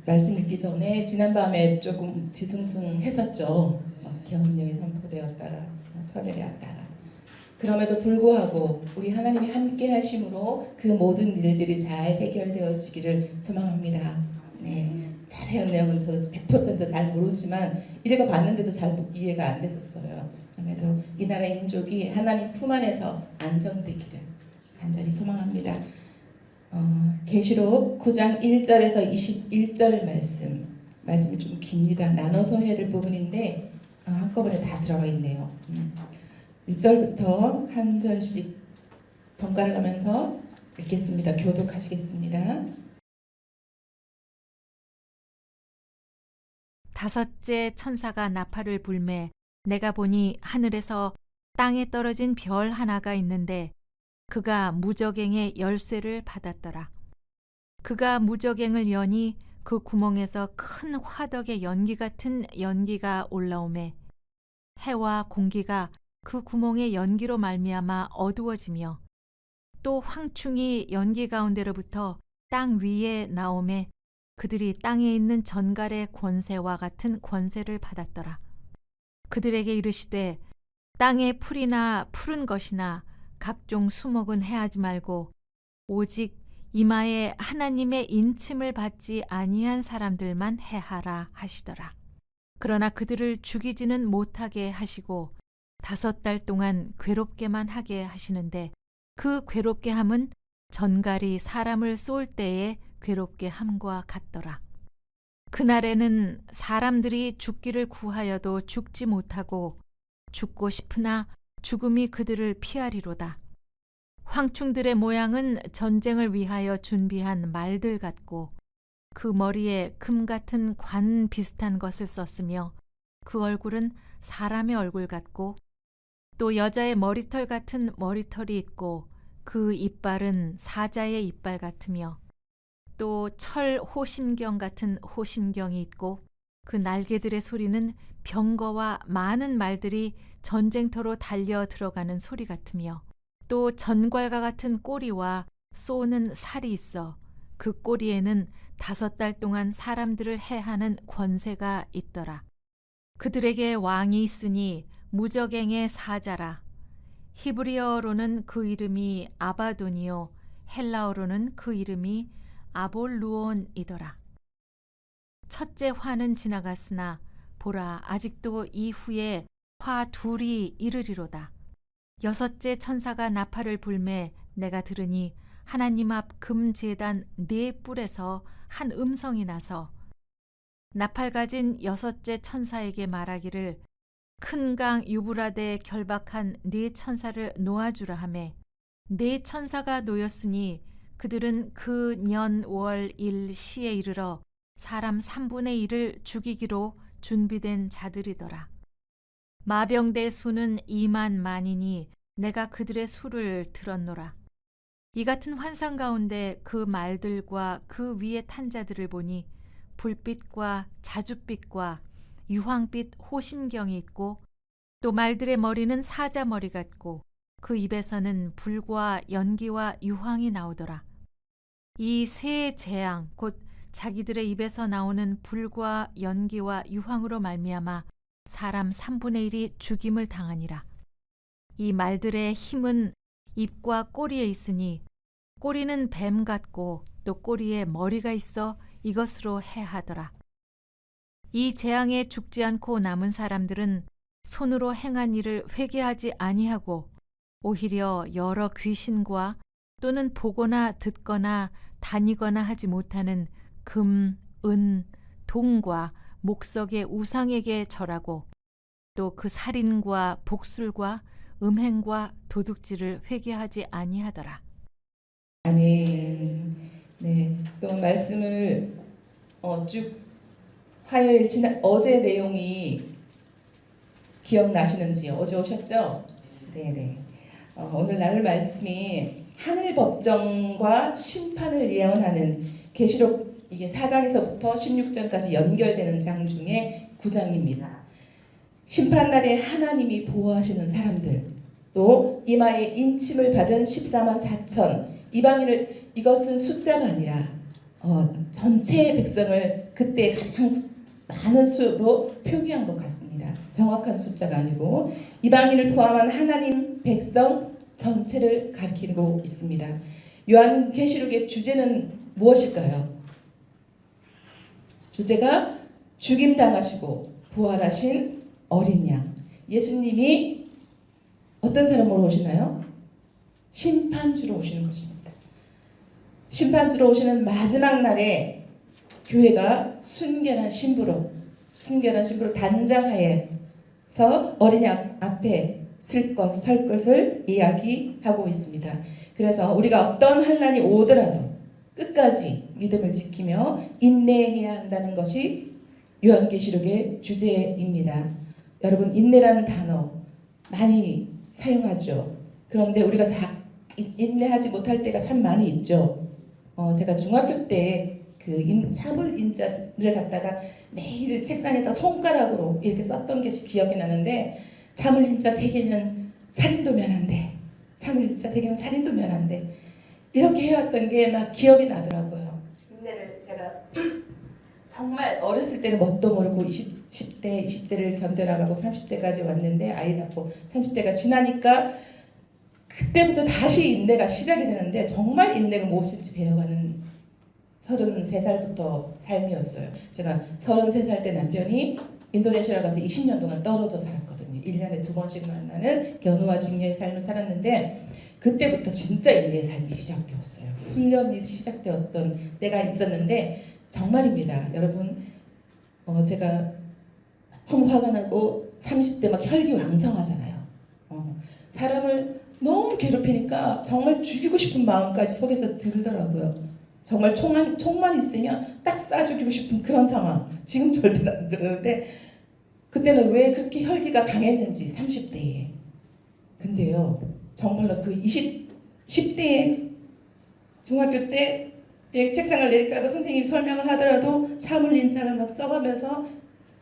말씀 읽기 전에 지난밤에 조금 뒤숭숭했었죠. 계엄령이 선포되었다가 철회되었다가. 그럼에도 불구하고 우리 하나님이 함께 하심으로 그 모든 일들이 잘 해결되어지기를 소망합니다. 네. 자세한 내용은 저도 100%잘 모르지만 읽어봤는데도 잘 이해가 안 됐었어요. 그럼에도 이 나라의 민족이 하나님 품 안에서 안정되기를 간절히 소망합니다. 계시록 9장 1절에서 21절 말씀이 좀 깁니다. 나눠서 해야 될 부분인데 한꺼번에 다 들어가 있네요. 1절부터 한 절씩 번갈아 가면서 읽겠습니다. 교독하시겠습니다. 다섯째 천사가 나팔을 불매 내가 보니 하늘에서 땅에 떨어진 별 하나가 있는데 그가 무저갱의 열쇠를 받았더라. 그가 무저갱을 여니 그 구멍에서 큰 화덕의 연기 같은 연기가 올라오매 해와 공기가 그 구멍의 연기로 말미암아 어두워지며 또 황충이 연기 가운데로부터 땅 위에 나오매 그들이 땅에 있는 전갈의 권세와 같은 권세를 받았더라. 그들에게 이르시되 땅의 풀이나 푸른 것이나 각종 수목은 해하지 말고 오직 이마에 하나님의 인침을 받지 아니한 사람들만 해하라 하시더라. 그러나 그들을 죽이지는 못하게 하시고 5달 동안 괴롭게만 하게 하시는데 그 괴롭게 함은 전갈이 사람을 쏠 때에 괴롭게 함과 같더라. 그날에는 사람들이 죽기를 구하여도 죽지 못하고 죽고 싶으나 죽음이 그들을 피하리로다. 황충들의 모양은 전쟁을 위하여 준비한 말들 같고 그 머리에 금 같은 관 비슷한 것을 썼으며 그 얼굴은 사람의 얼굴 같고 또 여자의 머리털 같은 머리털이 있고 그 이빨은 사자의 이빨 같으며 또 철 호심경 같은 호심경이 있고 그 날개들의 소리는 병거와 많은 말들이 전쟁터로 달려 들어가는 소리 같으며 또 전갈과 같은 꼬리와 쏘는 살이 있어 그 꼬리에는 5달 동안 사람들을 해하는 권세가 있더라. 그들에게 왕이 있으니 무저갱의 사자라. 히브리어로는 그 이름이 아바돈이요 헬라어로는 그 이름이 아볼루온이더라. 첫째 화는 지나갔으나 보라 아직도 이후에 화 둘이 이르리로다. 6째 천사가 나팔을 불매 내가 들으니 하나님 앞 금제단 4뿔에서 한 음성이 나서 나팔 가진 6째 천사에게 말하기를 큰 강 유브라데에 결박한 4천사를 놓아주라 하매 4천사가 놓였으니 그들은 그 년 월 일 시에 이르러 사람 3분의 1을 죽이기로 준비된 자들이더라. 마병대 수는 2만 만이니 내가 그들의 수를 들었노라. 이 같은 환상 가운데 그 말들과 그 위에 탄 자들을 보니 불빛과 자줏빛과 유황빛 호심경이 있고 또 말들의 머리는 사자 머리 같고 그 입에서는 불과 연기와 유황이 나오더라. 이 세 재앙 곧 자기들의 입에서 나오는 불과 연기와 유황으로 말미암아 사람 3분의 1이 죽임을 당하니라. 이 말들의 힘은 입과 꼬리에 있으니 꼬리는 뱀 같고 또 꼬리에 머리가 있어 이것으로 해하더라. 이 재앙에 죽지 않고 남은 사람들은 손으로 행한 일을 회개하지 아니하고 오히려 여러 귀신과 또는 보거나 듣거나 다니거나 하지 못하는 금, 은, 동과 목석의 우상에게 절하고 또 그 살인과 복술과 음행과 도둑질을 회개하지 아니하더라. 아멘. 네, 또 말씀을 쭉 화요일 어제 내용이 기억나시는지요? 어제 오셨죠? 네네. 오늘 나눌 말씀이 하늘 법정과 심판을 예언하는 계시록 이게 4장에서부터 16장까지 연결되는 장 중에 9장입니다. 심판날에 하나님이 보호하시는 사람들, 또 이마에 인침을 받은 14만 4천 이방인을, 이것은 숫자가 아니라 전체 백성을 그때 가장 많은 수로 표기한 것 같습니다. 정확한 숫자가 아니고 이방인을 포함한 하나님 백성 전체를 가리키고 있습니다. 요한계시록의 주제는 무엇일까요? 주제가 죽임당하시고 부활하신 어린 양. 예수님이 어떤 사람으로 오시나요? 심판주로 오시는 것입니다. 심판주로 오시는 마지막 날에 교회가 순결한 신부로 단장하에서 어린 양 앞에 설 것을 이야기하고 있습니다. 그래서 우리가 어떤 환난이 오더라도 끝까지 믿음을 지키며 인내해야 한다는 것이 요한계시록의 주제입니다. 여러분, 인내라는 단어 많이 사용하죠. 그런데 우리가 인내하지 못할 때가 참 많이 있죠. 제가 중학교 때 그 참을 인자를 갖다가 매일 책상에다 손가락으로 이렇게 썼던 게 기억이 나는데, 참을 인자 3개면 살인도면 안 돼. 참을 인자 3개면 살인도면 안 돼. 이렇게 해왔던 게 막 기억이 나더라고요. 인내를 제가 정말 어렸을 때는 뭣도 모르고 10대, 20대를 견뎌나가고 30대까지 왔는데, 아이 낳고 30대가 지나니까 그때부터 다시 인내가 시작이 되는데, 정말 인내가 무엇인지 배워가는 33살부터 삶이었어요. 제가 33살 때 남편이 인도네시아 가서 20년 동안 떨어져 살았거든요. 1년에 2번씩 만나는 견우와 직녀의 삶을 살았는데, 그때부터 진짜 인내의 삶이 시작되었어요. 훈련이 시작되었던 때가 있었는데, 정말입니다. 여러분, 제가 너무 화가 나고 30대 막 혈기왕성하잖아요. 사람을 너무 괴롭히니까 정말 죽이고 싶은 마음까지 속에서 들더라고요. 정말 총만 있으면 딱 쏴 죽이고 싶은 그런 상황. 지금 절대 안 그러는데, 그때는 왜 그렇게 혈기가 강했는지 30대에. 근데요, 정말로 그 10대에 중학교 때 책상을 내리깔고 선생님이 설명을 하더라도 참을 인자가 막 써가면서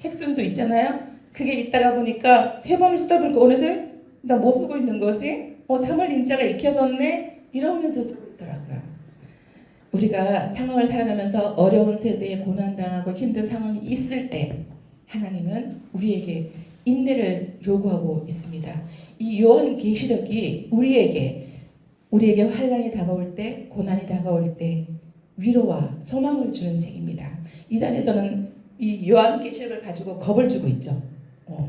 핵순도 있잖아요. 그게 있다가 보니까 3번을 쓰다 보니까 어느새 나 뭐 쓰고 있는 거지? 참을 인자가 익혀졌네? 이러면서 쓰고 있더라고요. 우리가 상황을 살아가면서 어려운 세대에 고난당하고 힘든 상황이 있을 때 하나님은 우리에게 인내를 요구하고 있습니다. 이 요한계시록이 우리에게 환난이 다가올 때, 고난이 다가올 때 위로와 소망을 주는 책입니다. 이단에서는 이 요한계시록을 가지고 겁을 주고 있죠.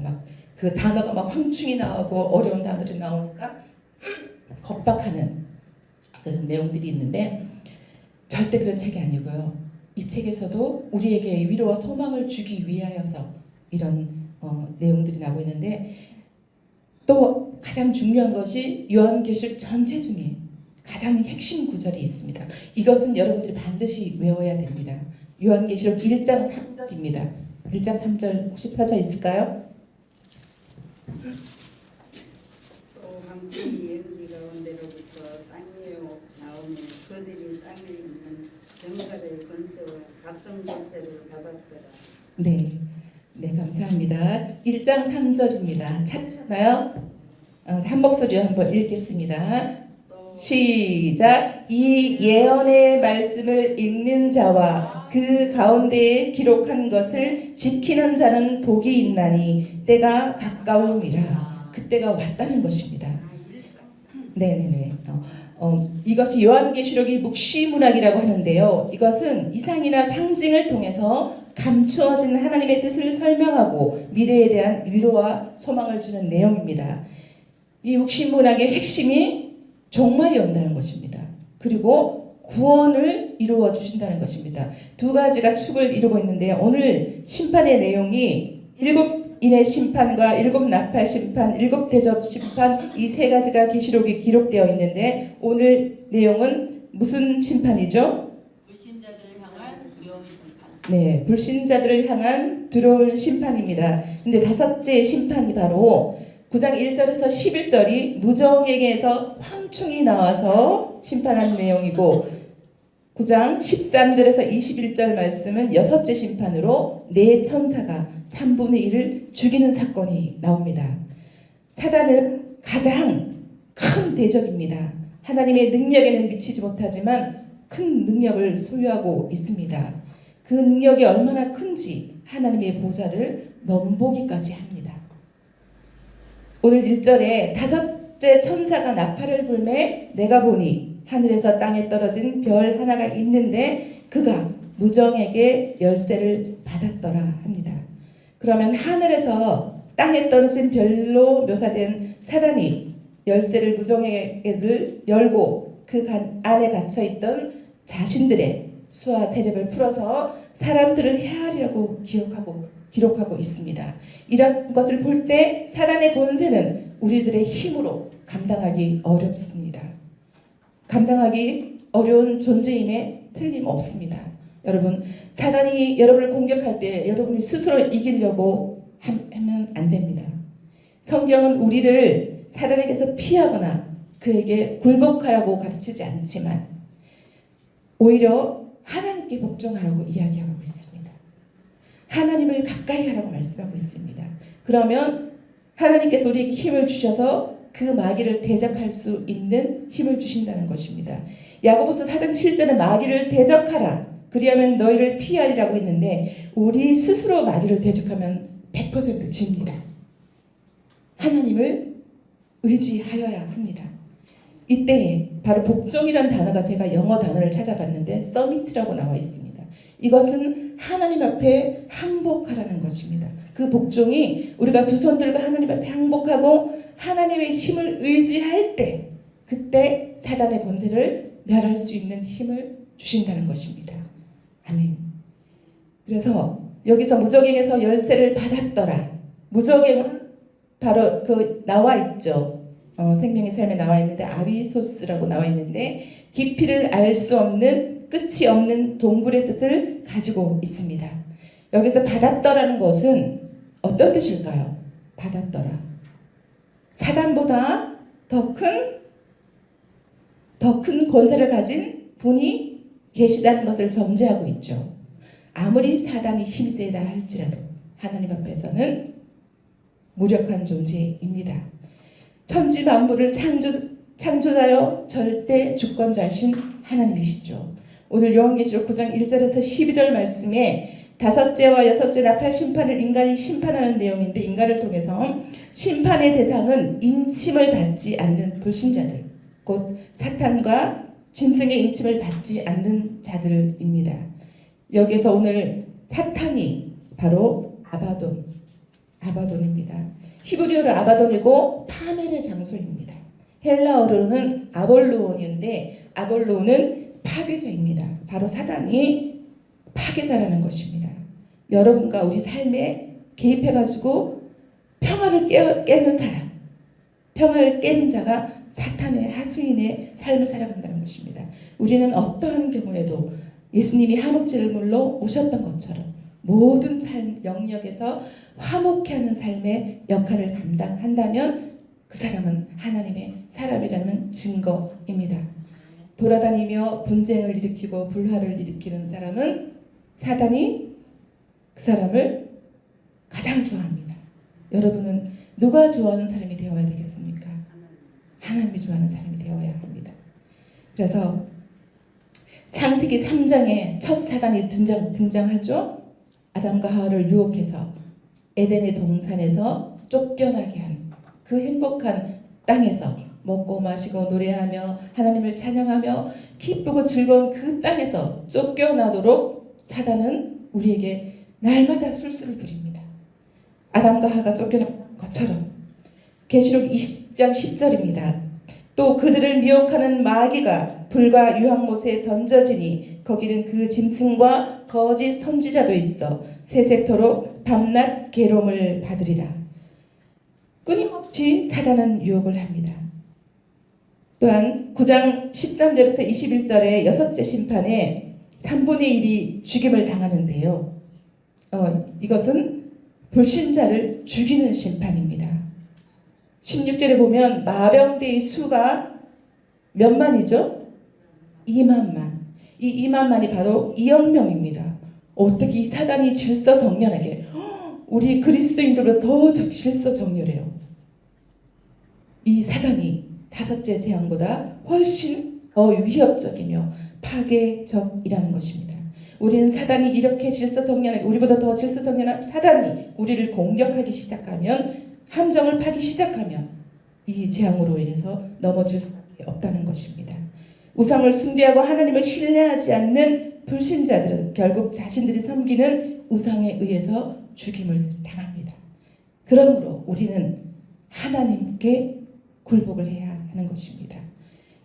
막 그 단어가 막 황충이 나오고 어려운 단어들이 나오니까 겁박하는 그런 내용들이 있는데, 절대 그런 책이 아니고요. 이 책에서도 우리에게 위로와 소망을 주기 위하여서 이런 내용들이 나오고 있는데, 또 가장 중요한 것이 요한계시록 전체 중에 가장 핵심 구절이 있습니다. 이것은 여러분들이 반드시 외워야 됩니다. 요한계시록 1장 3절입니다. 1장 3절 혹시 펴져 있을까요? 또 황풍이 연기 가운데로부터 땅 위에 나오며 그들이 땅에 있는 정갈의 권세와 각종 권세를 받았더라. 네, 감사합니다. 1장 3절입니다. 찾으셨나요? 한 목소리로 한번 읽겠습니다. 시작. 이 예언의 말씀을 읽는 자와 그 가운데에 기록한 것을 지키는 자는 복이 있나니 때가 가까움이라. 그때가 왔다는 것입니다. 네네네. 이것이 요한계시록이 묵시문학이라고 하는데요. 이것은 이상이나 상징을 통해서 감추어진 하나님의 뜻을 설명하고 미래에 대한 위로와 소망을 주는 내용입니다. 이 묵시문학의 핵심이 종말이 온다는 것입니다. 그리고 구원을 이루어 주신다는 것입니다. 두 가지가 축을 이루고 있는데요. 오늘 심판의 내용이 7인의 심판과 7 나팔 심판, 7 대접 심판, 이 3가지가 계시록에 기록되어 있는데, 오늘 내용은 무슨 심판이죠? 불신자들을 향한 두려운 심판. 네, 불신자들을 향한 두려운 심판입니다. 근데 5째 심판이 바로 9장 1절에서 11절이 무정에게서 황충이 나와서 심판하는 내용이고, 9장 13절에서 21절 말씀은 6째 심판으로 4천사가 3분의 1을 죽이는 사건이 나옵니다. 사단은 가장 큰 대적입니다. 하나님의 능력에는 미치지 못하지만 큰 능력을 소유하고 있습니다. 그 능력이 얼마나 큰지 하나님의 보좌를 넘보기까지 합니다. 오늘 1절에 다섯째 천사가 나팔을 불매 내가 보니 하늘에서 땅에 떨어진 별 하나가 있는데 그가 무정에게 열쇠를 받았더라 합니다. 그러면 하늘에서 땅에 떨어진 별로 묘사된 사단이 열쇠를 무정에게 열고 그 안에 갇혀있던 자신들의 수와 세력을 풀어서 사람들을 헤아리려고 기록하고 있습니다. 이런 것을 볼 때 사단의 권세는 우리들의 힘으로 감당하기 어렵습니다. 감당하기 어려운 존재임에 틀림없습니다. 여러분, 사단이 여러분을 공격할 때 여러분이 스스로 이기려고 하면 안 됩니다. 성경은 우리를 사단에게서 피하거나 그에게 굴복하라고 가르치지 않지만 오히려 하나님께 복종하라고 이야기하고 있습니다. 하나님을 가까이 하라고 말씀하고 있습니다. 그러면 하나님께서 우리에게 힘을 주셔서 그 마귀를 대적할 수 있는 힘을 주신다는 것입니다. 야고보서 4장 7절에 마귀를 대적하라. 그리하면 너희를 피하리라고 했는데 우리 스스로 마귀를 대적하면 100% 집니다. 하나님을 의지하여야 합니다. 이때에 바로 복종이라는 단어가 제가 영어 단어를 찾아봤는데 서밋이라고 나와 있습니다. 이것은 하나님 앞에 항복하라는 것입니다. 그 복종이 우리가 두 손들과 하나님 앞에 항복하고 하나님의 힘을 의지할 때 그때 사단의 권세를 멸할 수 있는 힘을 주신다는 것입니다. 아멘. 그래서 여기서 무적행에서 열쇠를 받았더라. 무적행은 바로 그 나와 있죠. 생명의 삶에 나와 있는데 아비소스라고 나와 있는데 깊이를 알 수 없는 끝이 없는 동굴의 뜻을 가지고 있습니다. 여기서 받았더라는 것은 어떤 뜻일까요? 받았더라. 사단보다 더 큰 권세를 가진 분이 계시다는 것을 전제하고 있죠. 아무리 사단이 힘이 세다 할지라도 하나님 앞에서는 무력한 존재입니다. 천지 만물을 창조자여 절대 주권자이신 하나님이시죠. 오늘 요한계시록 9장 1절에서 12절 말씀에 다섯째와 여섯째 나팔 심판을 인간이 심판하는 내용인데 인간을 통해서 심판의 대상은 인침을 받지 않는 불신자들, 곧 사탄과 짐승의 인침을 받지 않는 자들입니다. 여기서 오늘 사탄이 바로 아바돈입니다. 히브리어로 아바돈이고 파멸의 장소입니다. 헬라어로는 아볼로온인데 아볼로온은 파괴자입니다. 바로 사단이 파괴자라는 것입니다. 여러분과 우리 삶에 개입해가지고 평화를 깨는 사람, 평화를 깨는 자가 사탄의 하수인의 삶을 살아간다는 것입니다. 우리는 어떠한 경우에도 예수님이 화목제를 물러 오셨던 것처럼 모든 삶 영역에서 화목케 하는 삶의 역할을 감당한다면 그 사람은 하나님의 사람이라는 증거입니다. 돌아다니며 분쟁을 일으키고 불화를 일으키는 사람은 사단이 그 사람을 가장 좋아합니다. 여러분은 누가 좋아하는 사람이 되어야 되겠습니까? 하나님이 좋아하는 사람이 되어야 합니다. 그래서 창세기 3장에 첫 사단이 등장하죠. 아담과 하와를 유혹해서 에덴의 동산에서 쫓겨나게 한 그 행복한 땅에서 먹고 마시고 노래하며 하나님을 찬양하며 기쁘고 즐거운 그 땅에서 쫓겨나도록 사단은 우리에게 날마다 술수를 부립니다. 아담과 하와가 쫓겨난 것처럼 계시록 20장 10절입니다. 또 그들을 미혹하는 마귀가 불과 유황못에 던져지니 거기는 그 짐승과 거짓 선지자도 있어 세세토록 밤낮 괴로움을 받으리라. 끊임없이 사단은 유혹을 합니다. 또한 9장 13절에서 21절의 여섯째 심판에 3분의 1이 죽임을 당하는데요. 이것은 불신자를 죽이는 심판입니다. 16절에 보면 마병대의 수가 몇만이죠? 2만만. 이 2만만이 바로 2억 명입니다. 어떻게 이 사단이 질서정연하게 우리 그리스도인들보다 더 질서정연해요. 이 사단이 다섯째 재앙보다 훨씬 더 위협적이며 파괴적이라는 것입니다. 우리는 사단이 이렇게 질서정연하게, 우리보다 더 질서정연한 사단이 우리를 공격하기 시작하면, 함정을 파기 시작하면 이 재앙으로 인해서 넘어질 수밖에 없다는 것입니다. 우상을 숭배하고 하나님을 신뢰하지 않는 불신자들은 결국 자신들이 섬기는 우상에 의해서 죽임을 당합니다. 그러므로 우리는 하나님께 굴복을 해야 하는 것입니다.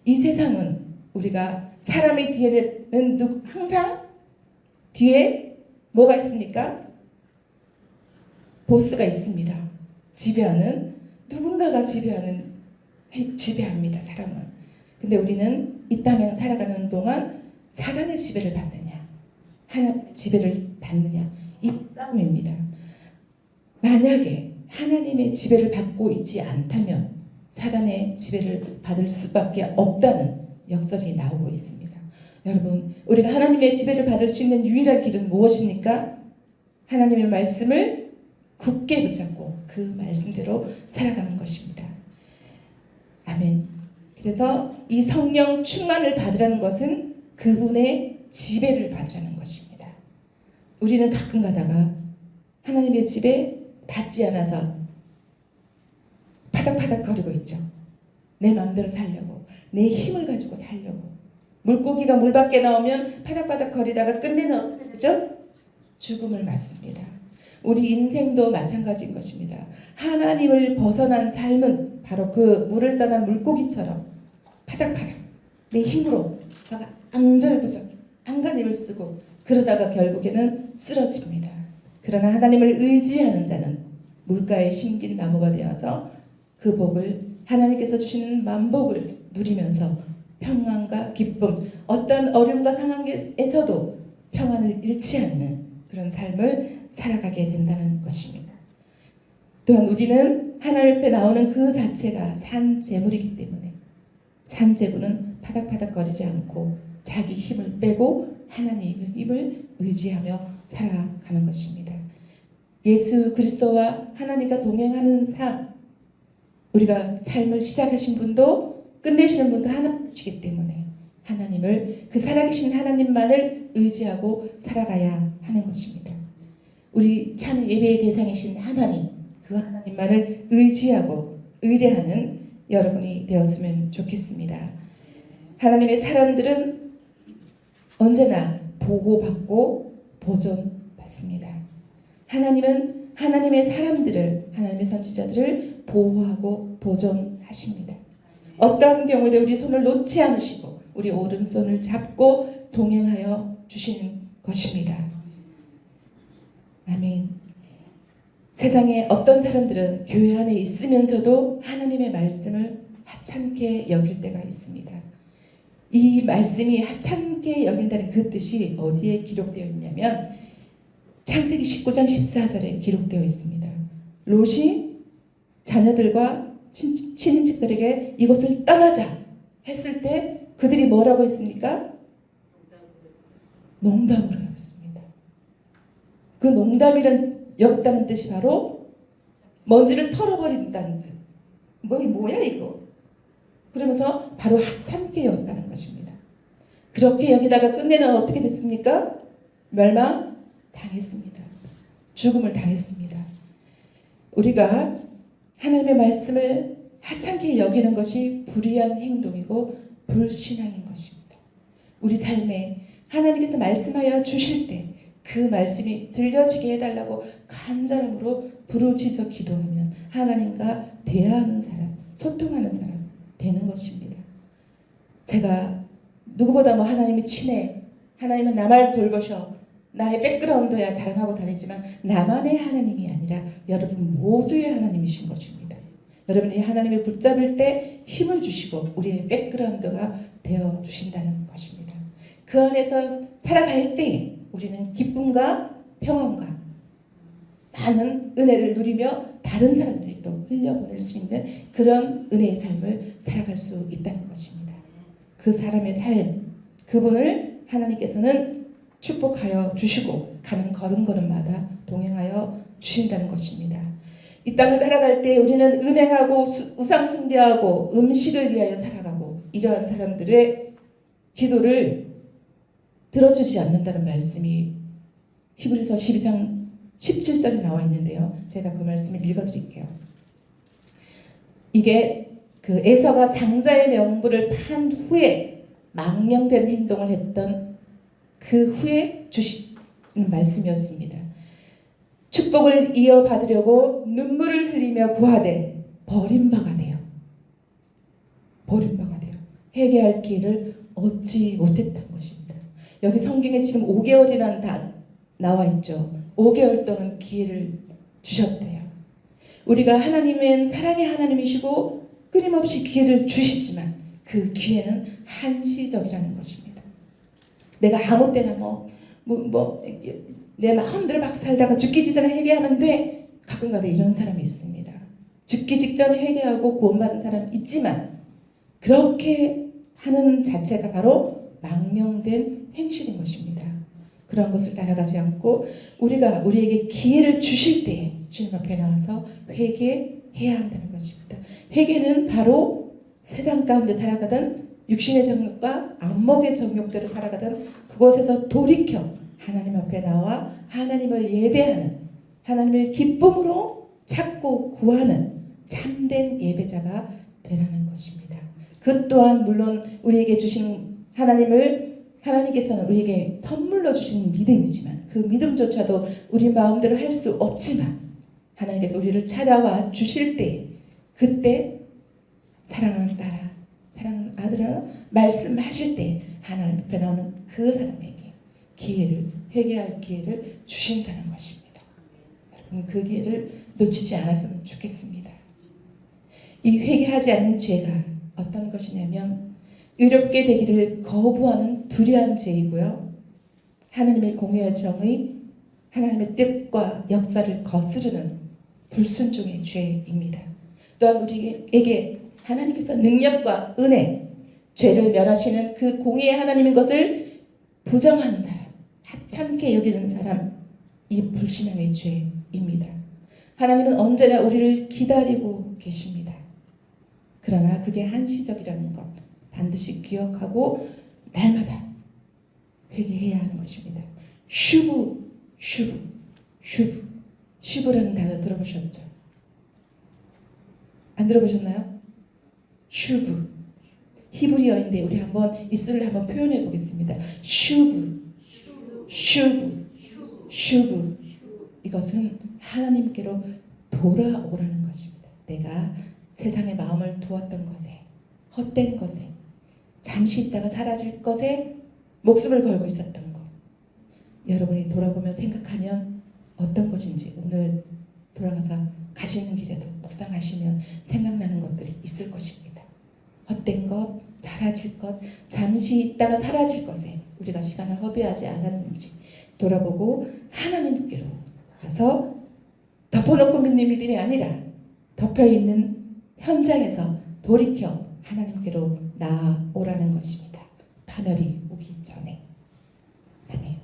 이 세상은 우리가 사람의 뒤에는 항상 뒤에 뭐가 있습니까? 보스가 있습니다. 지배하는, 누군가가 지배합니다. 사람은. 근데 우리는 이 땅에 살아가는 동안 사단의 지배를 받느냐, 하나님의 지배를 받느냐, 이 싸움입니다. 만약에 하나님의 지배를 받고 있지 않다면 사단의 지배를 받을 수밖에 없다는 역설이 나오고 있습니다. 여러분, 우리가 하나님의 지배를 받을 수 있는 유일한 길은 무엇입니까? 하나님의 말씀을 굳게 붙잡고 그 말씀대로 살아가는 것입니다. 아멘. 그래서 이 성령 충만을 받으라는 것은 그분의 지배를 받으라는 것입니다. 우리는 가끔 가다가 하나님의 지배 받지 않아서 파닥파닥거리고 있죠. 내 마음대로 살려고, 내 힘을 가지고 살려고. 물고기가 물 밖에 나오면 파닥파닥거리다가 끝내는 어떻게 되죠? 죽음을 맞습니다. 우리 인생도 마찬가지인 것입니다. 하나님을 벗어난 삶은 바로 그 물을 떠난 물고기처럼 파닥파닥 내 힘으로 안절부절 안간힘을 쓰고 그러다가 결국에는 쓰러집니다. 그러나 하나님을 의지하는 자는 물가에 심긴 나무가 되어서 그 복을, 하나님께서 주시는 만복을 누리면서 평안과 기쁨, 어떤 어려움과 상황에서도 평안을 잃지 않는 그런 삶을 살아가게 된다는 것입니다. 또한 우리는 하나님 앞에 나오는 그 자체가 산재물이기 때문에 산재물은 파닥파닥거리지 않고 자기 힘을 빼고 하나님의 힘을 의지하며 살아가는 것입니다. 예수 그리스도와 하나님과 동행하는 삶, 우리가 삶을 시작하신 분도 끝내시는 분도 하나님이시기 때문에 하나님을, 그 살아계신 하나님만을 의지하고 살아가야 하는 것입니다. 우리 참 예배의 대상이신 하나님, 그 하나님만을 의지하고 의뢰하는 여러분이 되었으면 좋겠습니다. 하나님의 사람들은 언제나 보호받고 보존받습니다. 하나님은 하나님의 사람들을, 하나님의 선지자들을 보호하고 보존하십니다. 어떤 경우에도 우리 손을 놓지 않으시고 우리 오른손을 잡고 동행하여 주시는 것입니다. 아멘. 세상에 어떤 사람들은 교회 안에 있으면서도 하나님의 말씀을 하찮게 여길 때가 있습니다. 이 말씀이 하찮게 여긴다는 그 뜻이 어디에 기록되어 있냐면 창세기 19장 14절에 기록되어 있습니다. 롯이 자녀들과 친인척들에게 이곳을 떠나자 했을 때 그들이 뭐라고 했습니까? 농담으로 했습니다. 그 농담이란 여겼다는 뜻이 바로 먼지를 털어버린다는 뜻. 뭐야 이거? 그러면서 바로 하찮게 여겼다는 것입니다. 그렇게 여기다가 끝내는 어떻게 됐습니까? 멸망 당했습니다. 죽음을 당했습니다. 우리가 하나님의 말씀을 하찮게 여기는 것이 불의한 행동이고 불신앙인 것입니다. 우리 삶에 하나님께서 말씀하여 주실 때 그 말씀이 들려지게 해달라고 간절함으로 부르짖어 기도하면 하나님과 대화하는 사람, 소통하는 사람 되는 것입니다. 제가 누구보다 하나님이 친해, 하나님은 나만 돌보셔, 나의 백그라운드야 자랑하고 다니지만 나만의 하나님이 아니라 여러분 모두의 하나님이신 것입니다. 여러분이 하나님을 붙잡을 때 힘을 주시고 우리의 백그라운드가 되어 주신다는 것입니다. 그 안에서 살아갈 때 우리는 기쁨과 평안과 많은 은혜를 누리며 다른 사람들이 또 흘려보낼 수 있는 그런 은혜의 삶을 살아갈 수 있다는 것입니다. 그 사람의 삶, 그분을 하나님께서는 축복하여 주시고 가는 걸음걸음마다 동행하여 주신다는 것입니다. 이 땅을 살아갈 때 우리는 음행하고 우상 숭배하고 음식을 위하여 살아가고 이러한 사람들의 기도를 들어주지 않는다는 말씀이 히브리서 12장 17절에 나와 있는데요. 제가 그 말씀을 읽어드릴게요. 이게 그 에서가 장자의 명분을 판 후에 망령된 행동을 했던 그 후에 주신 말씀이었습니다. 축복을 이어받으려고 눈물을 흘리며 구하되 버림받아 돼요. 버림받아 돼요. 회개할 기회를 얻지 못했던 것입니다. 여기 성경에 지금 5개월이라는 단 나와 있죠. 5개월 동안 기회를 주셨대요. 우리가 하나님은 사랑의 하나님이시고 끊임없이 기회를 주시지만 그 기회는 한시적이라는 것입니다. 내가 아무 때나 내 마음대로 막 살다가 죽기 직전에 회개하면 돼. 가끔가다 이런 사람이 있습니다. 죽기 직전에 회개하고 구원받은 사람 있지만 그렇게 하는 자체가 바로 망령된 행실인 것입니다. 그런 것을 따라가지 않고 우리가 우리에게 기회를 주실 때 주님 앞에 나와서 회개해야 한다는 것입니다. 회개는 바로 세상 가운데 살아가던 육신의 정욕과 안목의 정욕대로 살아가던 그곳에서 돌이켜 하나님 앞에 나와 하나님을 예배하는, 하나님을 기쁨으로 찾고 구하는 참된 예배자가 되라는 것입니다. 그 또한 물론 우리에게 주신 하나님께서는 우리에게 선물로 주신 믿음이지만 그 믿음조차도 우리 마음대로 할 수 없지만 하나님께서 우리를 찾아와 주실 때 그때 사랑하는 딸아, 사랑하는 아들아 말씀하실 때 하나님 앞에 나오는 그 사람에게 회개할 기회를 주신다는 것입니다. 여러분 그 기회를 놓치지 않았으면 좋겠습니다. 이 회개하지 않는 죄가 어떤 것이냐면 의롭게 되기를 거부하는 불의한 죄이고요. 하나님의 공의와 정의, 하나님의 뜻과 역사를 거스르는 불순종의 죄입니다. 또한 우리에게 하나님께서 능력과 은혜, 죄를 멸하시는 그 공의의 하나님인 것을 부정하는 사람, 하찮게 여기는 사람, 이 불신앙의 죄입니다. 하나님은 언제나 우리를 기다리고 계십니다. 그러나 그게 한시적이라는 것 반드시 기억하고 날마다 회개해야 하는 것입니다. 슈브라는 단어 들어보셨죠? 안 들어보셨나요? 슈브 히브리어인데 우리 한번 입술을 한번 표현해 보겠습니다. 슈브 이것은 하나님께로 돌아오라는 것입니다. 내가 세상에 마음을 두었던 것에, 헛된 것에, 잠시 있다가 사라질 것에 목숨을 걸고 있었던 것, 여러분이 돌아보며 생각하면 어떤 것인지 오늘 돌아가서 가시는 길에도 묵상하시면 생각나는 것들이 있을 것입니다. 헛된 것, 사라질 것, 잠시 있다가 사라질 것에 우리가 시간을 허비하지 않았는지 돌아보고 하나님께로 가서 덮어놓고 믿는 믿음이 아니라 덮여있는 현장에서 돌이켜 하나님께로 나아오라는 것입니다. 파멸이 오기 전에. 아멘.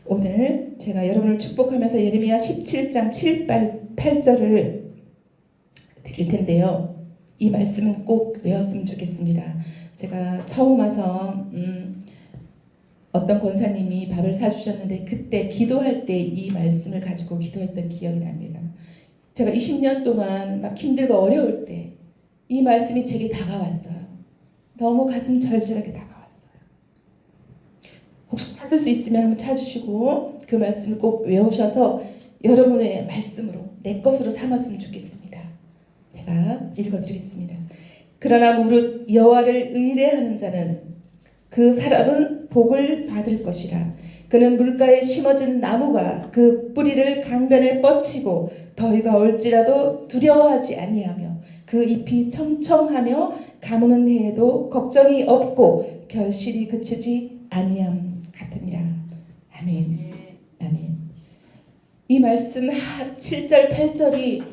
오늘 제가 여러분을 축복하면서 예레미야 17장 7, 8절을 드릴 텐데요. 이 말씀은 꼭 외웠으면 좋겠습니다. 제가 처음 와서 어떤 권사님이 밥을 사주셨는데 그때 기도할 때 이 말씀을 가지고 기도했던 기억이 납니다. 제가 20년 동안 막 힘들고 어려울 때 이 말씀이 제게 다가왔어요. 너무 가슴 절절하게 다가왔어요. 혹시 찾을 수 있으면 한번 찾으시고 그 말씀을 꼭 외우셔서 여러분의 말씀으로 내 것으로 삼았으면 좋겠습니다. 제가 읽어드리겠습니다. 그러나 무릇 여호와를 의뢰하는 자는 그 사람은 복을 받을 것이라. 그는 물가에 심어진 나무가 그 뿌리를 강변에 뻗치고 더위가 올지라도 두려워하지 아니하며 그 잎이 청청하며 가무는 해에도 걱정이 없고 결실이 그치지 아니함 같으니라. 아멘. 아멘. 이 말씀 7절 8절이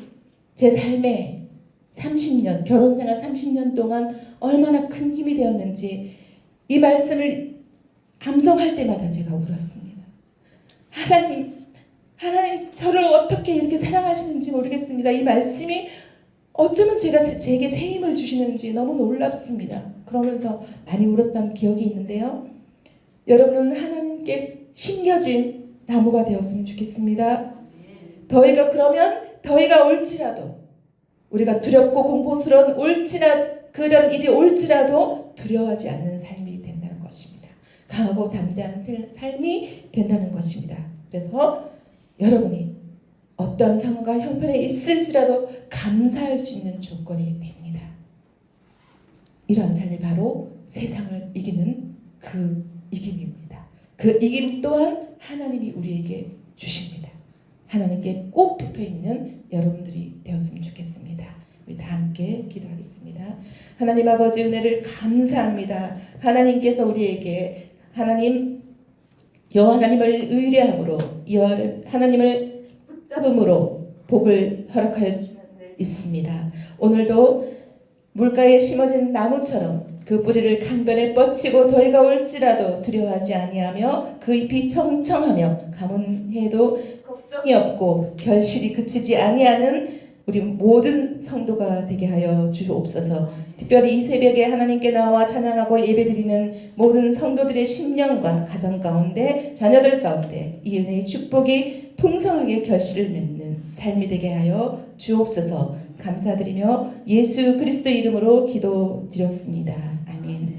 제 삶에 30년 결혼생활 30년 동안 얼마나 큰 힘이 되었는지 이 말씀을 암송할 때마다 제가 울었습니다. 하나님 저를 어떻게 이렇게 사랑하시는지 모르겠습니다. 이 말씀이 어쩌면 제게 새 힘을 주시는지 너무 놀랍습니다. 그러면서 많이 울었던 기억이 있는데요. 여러분은 하나님께 심겨진 나무가 되었으면 좋겠습니다. 더위가 올지라도 우리가 두렵고 공포스러운 그런 일이 올지라도 두려워하지 않는 삶이 된다는 것입니다. 강하고 담대한 삶이 된다는 것입니다. 그래서 여러분이 어떤 상황과 형편에 있을지라도 감사할 수 있는 조건이 됩니다. 이러한 삶이 바로 세상을 이기는 그 이김입니다. 그 이김 또한 하나님이 우리에게 주십니다. 하나님께 꼭 붙어있는 여러분들이 되었으면 좋겠습니다. 우리 다 함께 기도하겠습니다. 하나님 아버지 은혜를 감사합니다. 하나님께서 우리에게 여호와 하나님을 의뢰함으로 여호와 하나님을 붙잡음으로 복을 허락하여 주시는 줄 믿습니다. 오늘도 물가에 심어진 나무처럼 그 뿌리를 강변에 뻗치고 더위가 올지라도 두려워하지 아니하며 그 잎이 청청하며 가뭄해도 걱정이 없고 결실이 그치지 아니하는 우리 모든 성도가 되게 하여 주옵소서. 특별히 이 새벽에 하나님께 나와 찬양하고 예배드리는 모든 성도들의 심령과 가정 가운데 자녀들 가운데 이 은혜의 축복이 풍성하게 결실을 맺는 삶이 되게 하여 주옵소서. 감사드리며 예수 그리스도 이름으로 기도드렸습니다. 아멘.